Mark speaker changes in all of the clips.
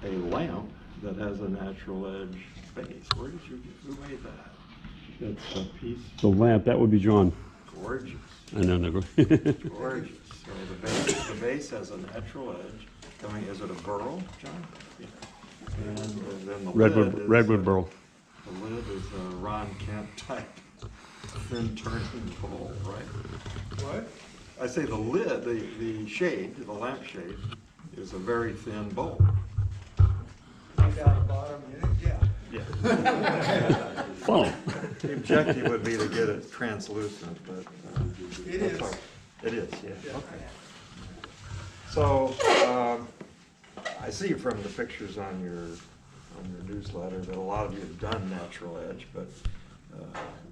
Speaker 1: a lamp that has a natural edge base. Where did you get, who made that? That's a piece,
Speaker 2: The lamp, that would be John.
Speaker 1: gorgeous,
Speaker 2: I know, no.
Speaker 1: gorgeous. So the base has a natural edge coming, is it a burl, John? Yeah. And then the lid is,
Speaker 2: Redwood burl.
Speaker 1: the lid is a Ron Kent type thin turning bowl, right?
Speaker 3: What?
Speaker 1: I say the lid, the shade, the lamp shade, is a very thin bowl.
Speaker 3: You got a bottom unit? Yeah.
Speaker 1: Yeah.
Speaker 2: Funnel.
Speaker 1: The objective would be to get it translucent, but.
Speaker 3: It
Speaker 1: that's
Speaker 3: is.
Speaker 1: all right. It is, yeah,
Speaker 3: Yeah.
Speaker 1: okay. So, I see from the pictures on your newsletter that a lot of you have done natural edge, but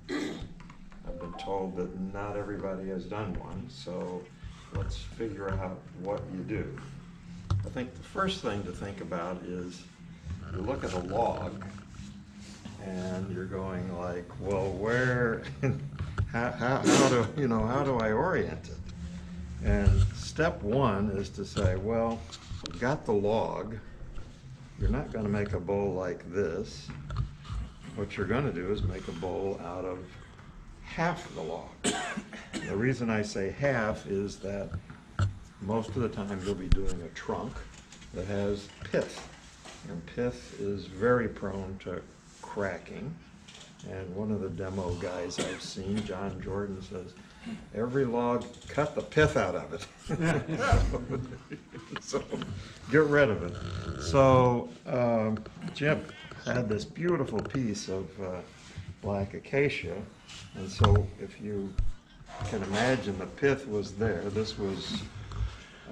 Speaker 1: I've been told that not everybody has done one, so let's figure out what you do. I think the first thing to think about is you look at a log and you're going like, well, where, how do I orient it? And step one is to say, well, you've got the log. You're not going to make a bowl like this. What you're going to do is make a bowl out of half the log. The reason I say half is that most of the time you'll be doing a trunk that has pith. And pith is very prone to cracking. And one of the demo guys I've seen, John Jordan, says, every log, cut the pith out of it. So get rid of it. So Jim had this beautiful piece of black acacia. And so if you can imagine, the pith was there. This was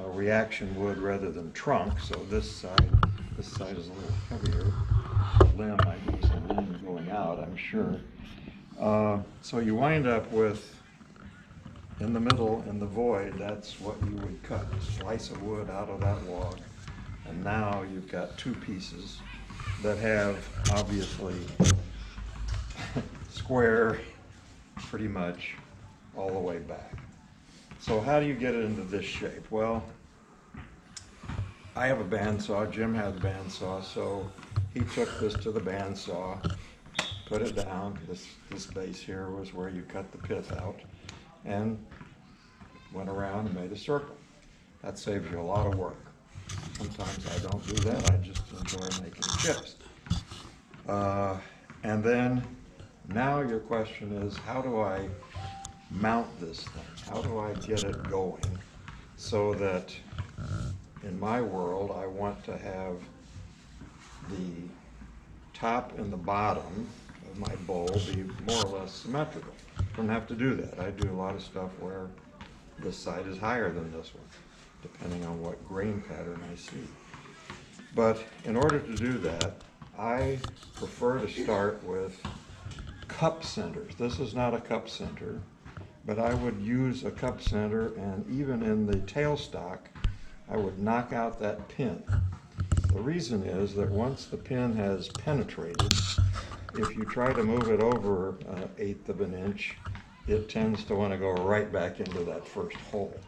Speaker 1: reaction wood rather than trunk. So this side is a little heavier. Limb, I use a limb going out, I'm sure. So you wind up with, in the middle, in the void, that's what you would cut, a slice of wood out of that log. And now you've got two pieces that have obviously square pretty much all the way back. So how do you get it into this shape? Well, I have a bandsaw, Jim has a bandsaw, so he took this to the bandsaw, put it down. This base here was where you cut the pith out, and went around and made a circle. That saves you a lot of work. Sometimes I don't do that, I just enjoy making chips. And then, now your question is, how do I mount this thing? How do I get it going so that in my world, I want to have the top and the bottom of my bowl be more or less symmetrical. Don't have to do that. I do a lot of stuff where this side is higher than this one, depending on what grain pattern I see. But in order to do that, I prefer to start with cup centers. This is not a cup center, but I would use a cup center, and even in the tailstock, I would knock out that pin. The reason is that once the pin has penetrated, if you try to move it over an eighth of an inch, it tends to want to go right back into that first hole.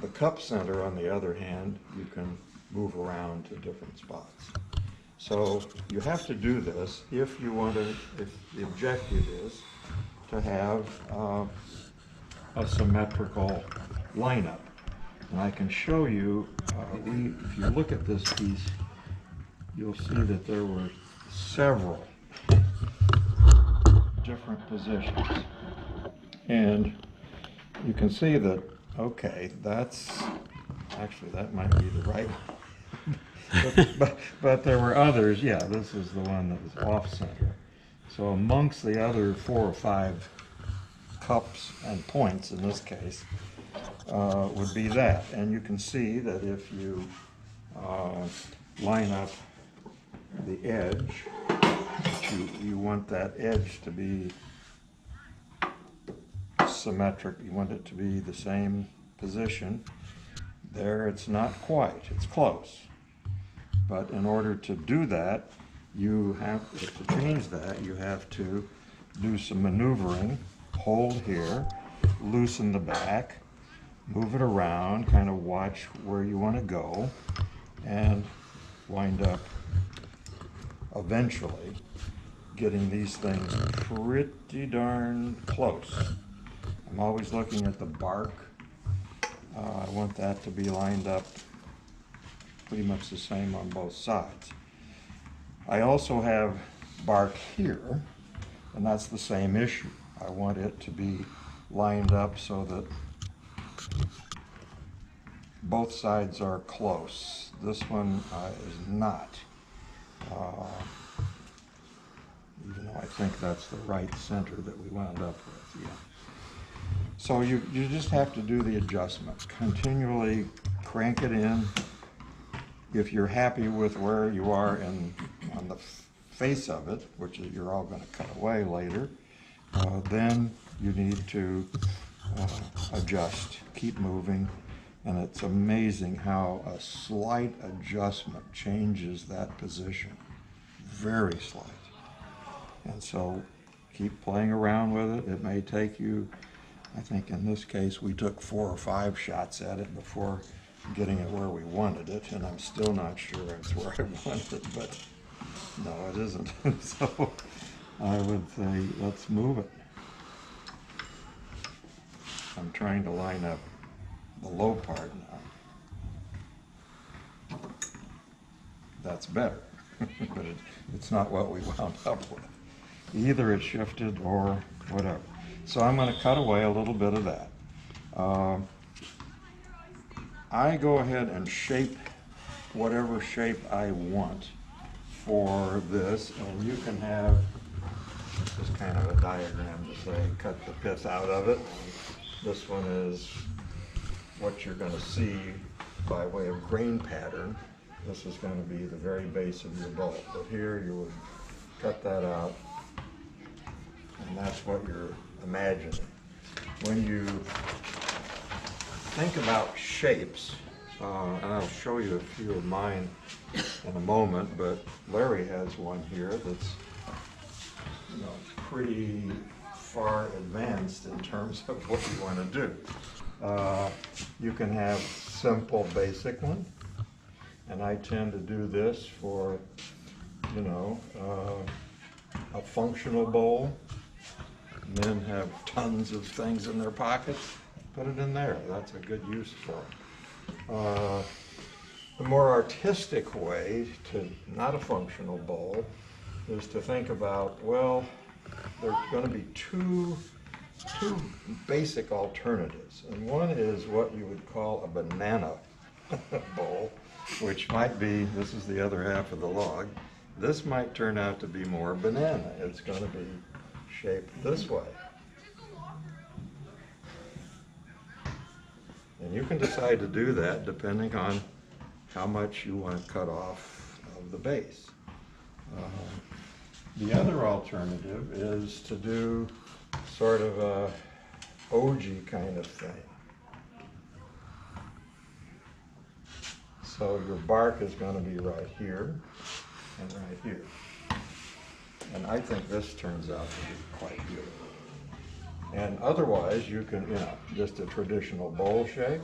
Speaker 1: The cup center, on the other hand, you can move around to different spots. So you have to do this if you want to, if the objective is to have a symmetrical lineup. And I can show you, if you look at this piece, you'll see that there were several different positions. And you can see that, okay, that's, actually that might be the right one. but there were others, yeah, this is the one that was off center. So amongst the other 4 or 5 cups and points in this case, would be that. And you can see that if you line up the edge, you want that edge to be symmetric. You want it to be the same position. There it's not quite, it's close. But in order to do that, you have to change that, you have to do some maneuvering, hold here, loosen the back, move it around, kind of watch where you want to go, and wind up eventually getting these things pretty darn close. I'm always looking at the bark. I want that to be lined up pretty much the same on both sides. I also have bark here, and that's the same issue. I want it to be lined up so that both sides are close. This one is not. Even though I think that's the right center that we wound up with, yeah. So you just have to do the adjustments. Continually crank it in. If you're happy with where you are on the face of it, which you're all going to cut away later, then you need to adjust, keep moving, and it's amazing how a slight adjustment changes that position, very slight. And so keep playing around with it. It may take you, I think in this case, we took 4 or 5 shots at it before getting it where we wanted it, and I'm still not sure it's where I wanted it, but no, it isn't. So I would say, let's move it. I'm trying to line up the low part now. That's better, but it's not what we wound up with. Either it shifted or whatever. So I'm going to cut away a little bit of that. I go ahead and shape whatever shape I want for this, and you can have just kind of a diagram to say cut the pith out of it. This one is what you're going to see by way of grain pattern. This is going to be the very base of your bowl. But here you would cut that out, and that's what you're imagining. When you think about shapes, and I'll show you a few of mine in a moment, but Larry has one here that's pretty far advanced in terms of what you want to do. You can have simple, basic one, and I tend to do this for, a functional bowl. Men have tons of things in their pockets. Put it in there. That's a good use for it. The more artistic way to not a functional bowl is to think about, well, there's going to be two basic alternatives. And one is what you would call a banana bowl, which might be, this is the other half of the log. This might turn out to be more banana. It's going to be shaped this way. And you can decide to do that depending on how much you want to cut off of the base. The other alternative is to do sort of a ogee kind of thing. So your bark is going to be right here and right here. And I think this turns out to be quite beautiful. And otherwise, you can, just a traditional bowl shape.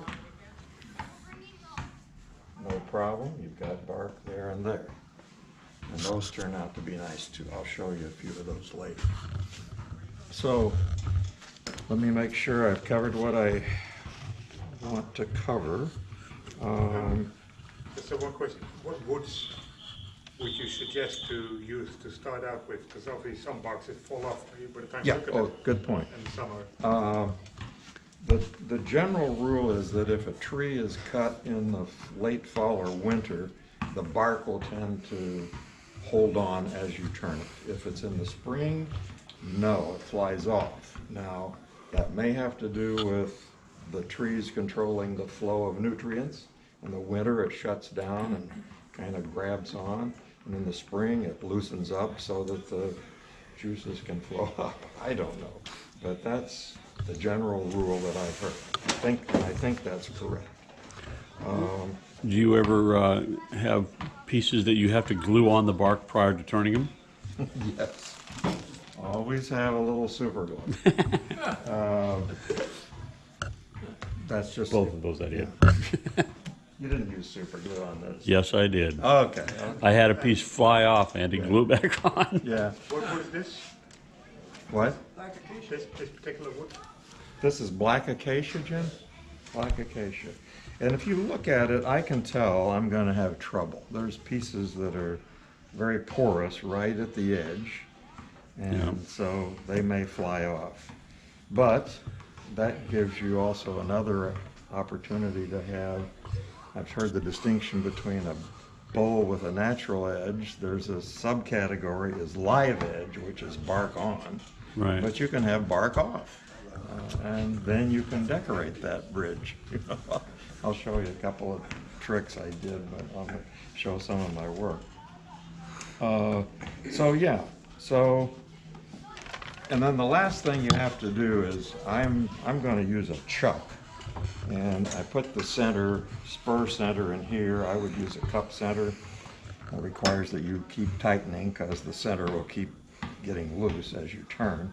Speaker 1: No problem. You've got bark there and there. And those turn out to be nice too. I'll show you a few of those later. So let me make sure I've covered what I want to cover.
Speaker 4: So one question, what woods would you suggest to use to start out with? Because obviously some boxes fall off by the time you
Speaker 1: Yeah,
Speaker 4: look at them
Speaker 1: good point.
Speaker 4: in summer.
Speaker 1: The general rule is that if a tree is cut in the late fall or winter, the bark will tend to hold on as you turn it. If it's in the spring, no, it flies off. Now, that may have to do with the trees controlling the flow of nutrients. In the winter, it shuts down and kind of grabs on. And in the spring, it loosens up so that the juices can flow up. I don't know. But that's the general rule that I've heard. I think that's correct.
Speaker 2: Do you ever have pieces that you have to glue on the bark prior to turning them?
Speaker 1: Yes. Always have a little super glue. That's just
Speaker 2: Both of those, idea.
Speaker 1: You didn't use super glue on this?
Speaker 2: Yes, I did.
Speaker 1: Okay.
Speaker 2: I had a piece fly off. I had to glue it back on.
Speaker 1: Yeah.
Speaker 4: What was this?
Speaker 1: What?
Speaker 3: Like a t-shirt.
Speaker 4: This particular wood?
Speaker 1: This is black acacia, Jim? Black acacia. And if you look at it, I can tell I'm gonna have trouble. There's pieces that are very porous right at the edge, and so they may fly off. But that gives you also another opportunity to have, I've heard the distinction between a bowl with a natural edge. There's a subcategory is live edge, which is bark on.
Speaker 2: Right.
Speaker 1: But you can have bark off. And then you can decorate that bridge. I'll show you a couple of tricks I did, but I'll show some of my work. So yeah, and then the last thing you have to do is I'm going to use a chuck, and I put the center, spur center in here. I would use a cup center. It requires that you keep tightening because the center will keep getting loose as you turn.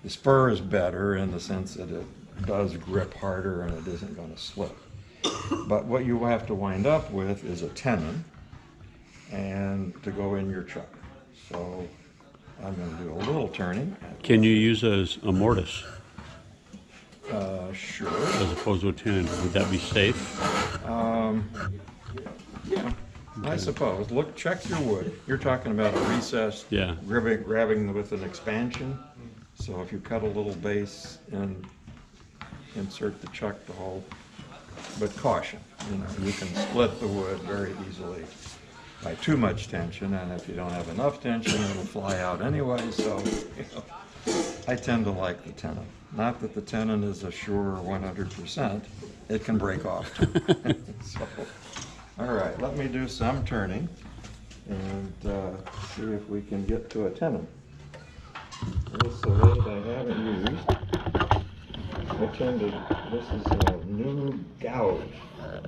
Speaker 1: The spur is better in the sense that it does grip harder and it isn't going to slip. But what you have to wind up with is a tenon and to go in your chuck. So I'm going to do a little turning.
Speaker 2: Can you use a mortise
Speaker 1: Sure.
Speaker 2: as opposed to a tenon? Would that be safe?
Speaker 1: Yeah, I suppose. Look, check your wood. You're talking about a recessed,
Speaker 2: Yeah.
Speaker 1: grabbing with an expansion. So if you cut a little base and insert the chuck the hole, but caution, you can split the wood very easily by too much tension, and if you don't have enough tension, it'll fly out anyway, so, I tend to like the tenon. Not that the tenon is a sure 100%, it can break off too. So, all right, let me do some turning and see if we can get to a tenon. This is a weight I haven't used. This is a new gouge.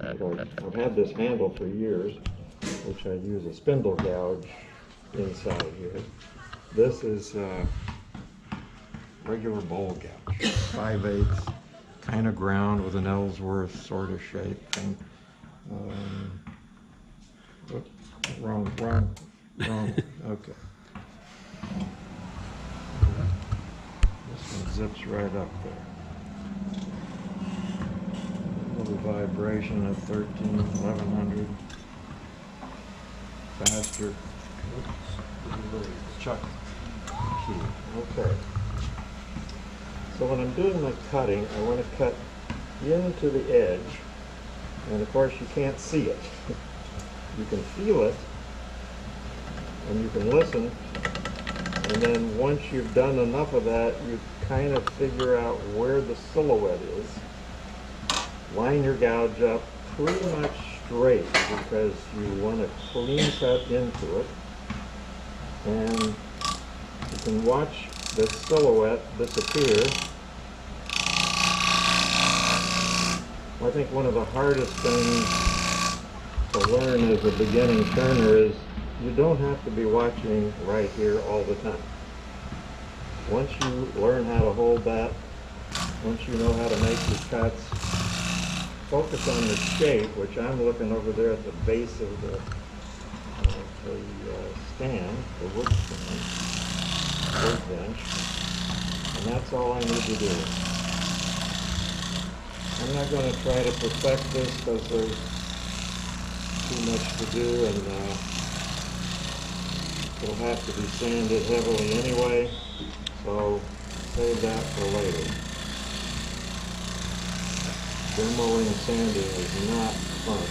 Speaker 1: I've had this handle for years, which I use a spindle gouge inside here. This is a regular bowl gouge, 5/8, kind of ground with an Ellsworth sort of shape thing. Wrong, okay. This one zips right up there. A little vibration at 1100. Faster. Chuck key. Okay. So when I'm doing my cutting, I want to cut into the edge, and of course you can't see it. You can feel it, and you can listen, and then once you've done enough of that, you kind of figure out where the silhouette is. Line your gouge up pretty much straight because you want a clean cut into it, and you can watch the silhouette disappear. I think one of the hardest things to learn as a beginning turner is you don't have to be watching right here all the time. Once you learn how to hold that, once you know how to make your cuts, focus on the shape, which I'm looking over there at the base of the stand, the wood stand, wood bench, and that's all I need to do. I'm not going to try to perfect this because there's too much to do, and it'll have to be sanded heavily anyway, so save that for later. Demoing and sanding is not fun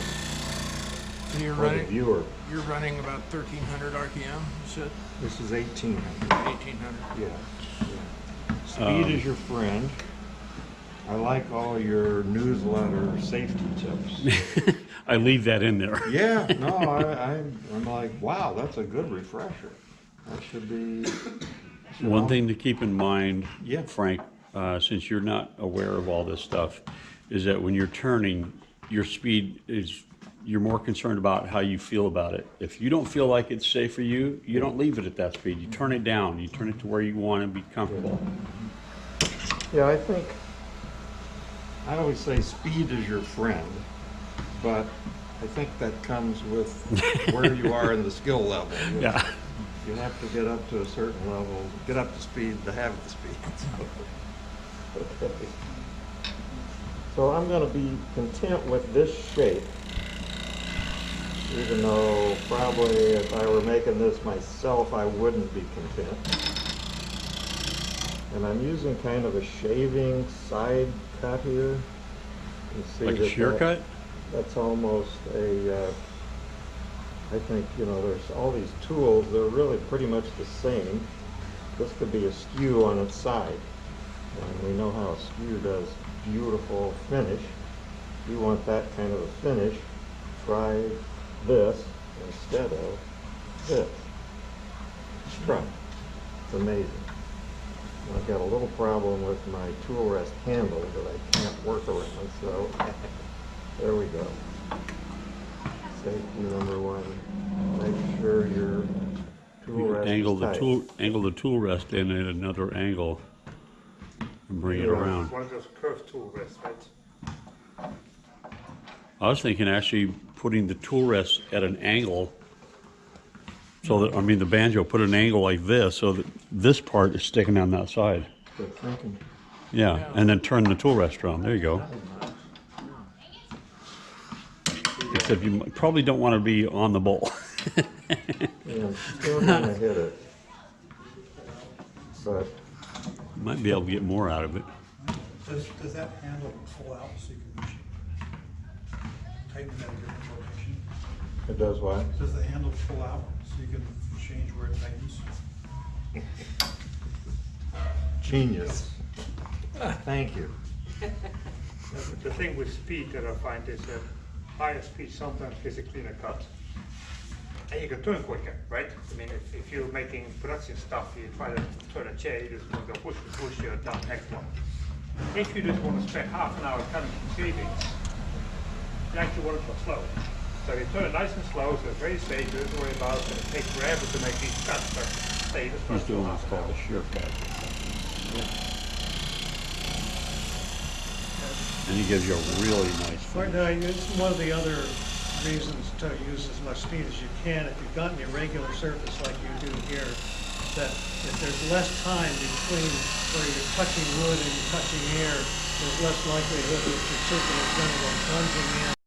Speaker 3: So you're
Speaker 1: for the
Speaker 3: running,
Speaker 1: viewer.
Speaker 3: you're running about 1,300 RPM, you said?
Speaker 1: This is 1800.
Speaker 3: 1,800.
Speaker 1: Yeah. Speed is your friend. I like all your newsletter safety tips.
Speaker 2: I leave that in there.
Speaker 1: Yeah, no, I'm like, wow, that's a good refresher. That should be.
Speaker 2: One thing to keep in mind,
Speaker 1: Yeah.
Speaker 2: Frank, since you're not aware of all this stuff, is that when you're turning, your speed is, you're more concerned about how you feel about it. If you don't feel like it's safe for you, you don't leave it at that speed. You turn it down. You turn it to where you want to be comfortable.
Speaker 1: Yeah, I think, I always say speed is your friend, but I think that comes with where you are in the skill level. You know.
Speaker 2: Yeah.
Speaker 1: You have to get up to a certain level, get up to speed to have the speed. Okay. So I'm gonna be content with this shape, even though probably if I were making this myself, I wouldn't be content. And I'm using kind of a shaving side cut here. You see
Speaker 2: Like a
Speaker 1: that
Speaker 2: shear
Speaker 1: that-
Speaker 2: cut?
Speaker 1: That's almost a, I think, you know, there's all these tools, they're really pretty much the same. This could be a skew on its side. And we know how a skew does beautiful finish. If you want that kind of a finish, try this instead of this. Just try it. It's amazing. I've got a little problem with my tool rest handle that I can't work around, so there we go. Safety number one. Make sure your tool
Speaker 2: You
Speaker 1: rest
Speaker 2: angle
Speaker 1: is
Speaker 2: the
Speaker 1: tight.
Speaker 2: angle the tool rest in at another angle and bring it
Speaker 1: Yeah.
Speaker 2: around.
Speaker 4: One of those curved tool rests, right?
Speaker 2: I was thinking actually putting the tool rest at an angle so that, I mean, the banjo put an angle like this so that this part is sticking on that side.
Speaker 1: Good thinking.
Speaker 2: Yeah, and then turn the tool rest around. There you go. Except you probably don't want to be on the bowl.
Speaker 1: Yeah, I'm still gonna hit it. But
Speaker 2: Might be able to get more out of it.
Speaker 3: Does that handle pull out so you can tighten that in different location?
Speaker 1: it does what?
Speaker 3: Does the handle pull out so you can change where it tightens?
Speaker 1: Genius. Thank you.
Speaker 4: The thing with speed that I find is that higher speed sometimes gives a cleaner cut. And you can turn quicker, right? I mean, if you're making production stuff, you try to turn a chair, you just want to go push, you're done, next one. If you just want to spend half an hour cutting some shavings, you actually want to go slow. So you turn it nice and slow, so it's very safe, you don't worry about it, it takes forever to make these cuts, but say this
Speaker 2: He's
Speaker 4: runs
Speaker 2: doing
Speaker 4: for
Speaker 2: what's
Speaker 4: half an
Speaker 2: called
Speaker 4: hour.
Speaker 2: a shear cut. And he gives you a really nice
Speaker 5: Right
Speaker 2: finish.
Speaker 5: now, it's one of the other reasons to use as much speed as you can if you've got an irregular surface like you do here, that if there's less time between where you're touching wood and you're touching air, there's less likelihood that your circular is going to go plunging in